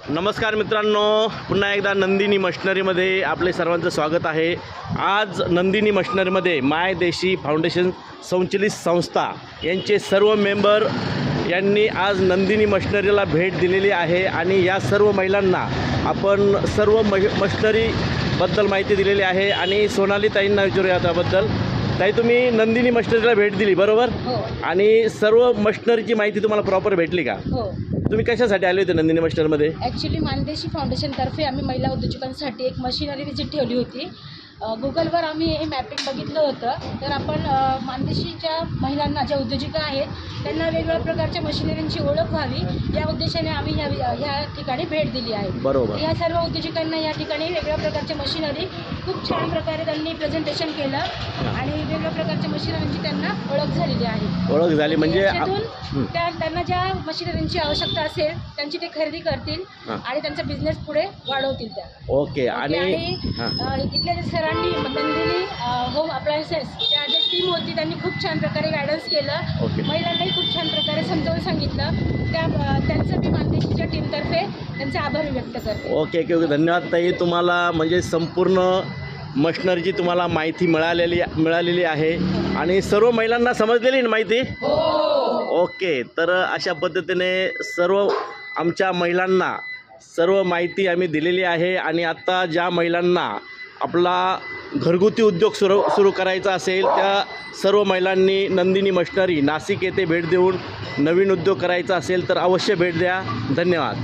नमस्कार मित्रांनो, पुन्हा एकदा नंदिनी मशिनरीमध्ये आपले सर्वांचं स्वागत आहे। आज नंदिनी मशिनरीमध्ये माय देशी फाउंडेशन संचलित संस्था यांचे सर्व मेंबर यांनी आज नंदिनी मशिनरीला भेट दिलेली आहे आणि या सर्व महिलांना आपण सर्व मशिनरीबद्दल माहिती दिलेली आहे। आणि सोनाली ताईंना विचारूया त्याबद्दल। ताई, तुम्ही नंदिनी मशिनरीला भेट दिली बरोबर? हो। आणि सर्व मशिनरीची माहिती तुम्हाला प्रॉपर भेटली का? हो। तुम्ही कशासाठी आले होते नंदिनी मशिनरीमध्ये? ॲक्च्युली मानदेशी फाउंडेशनतर्फे आम्ही महिला उद्योजकांसाठी एक मशिनरी विजिट ठेवली होती। गुगलवर आम्ही हे मॅपिंग बघितलं होतं, तर आपण मानदेशीच्या महिलांना ज्या उद्योजिका आहेत त्यांना वेगवेगळ्या प्रकारच्या मशिनरींची ओळख व्हावी या उद्देशाने आम्ही ह्या ठिकाणी भेट दिली आहे। बरोबर। या सर्व उद्योजकांना या ठिकाणी वेगवेगळ्या प्रकारच्या मशिनरी खूप छान प्रकारे त्यांनी प्रेझेंटेशन केलं आणि वेगवेगळ्या प्रकारच्या मशिनरींची त्यांना ओळख झालेली आहे। ओळख झाली म्हणजे त्यांना ज्या मशिनरींची आवश्यकता असेल त्यांची ते खरेदी करतील आणि त्यांचा बिझनेस पुढे वाढवतील त्या। ओके। आणि इथल्या जे सरांनी नंदिनी होम अप्लायन्सेस त्या जे टीम होती त्यांनी खूप छान प्रकारे गायडन्स केलं। महिलांनाही खूप छान प्रकारे समजावून सांगितलं। त्यांचं मी मानदेशीच्या टीमतर्फे त्यांचे आभार व्यक्त करते। ओके ओके ओके, धन्यवाद ताई। तुम्हाला म्हणजे संपूर्ण मशिनरीची तुम्हाला माहिती मिळालेली आहे आणि सर्व महिलांना समजलेली ना माहिती? ओके, तर अशा पद्धतीने सर्व आमच्या महिलांना सर्व माहिती आम्ही दिलेली आहे। आणि आत्ता ज्या महिलांना आपला घरगुती उद्योग सुरू करायचा असेल त्या सर्व महिलांनी नंदिनी मशिनरी नाशिक येथे भेट देऊन नवीन उद्योग करायचा असेल तर अवश्य भेट द्या। धन्यवाद।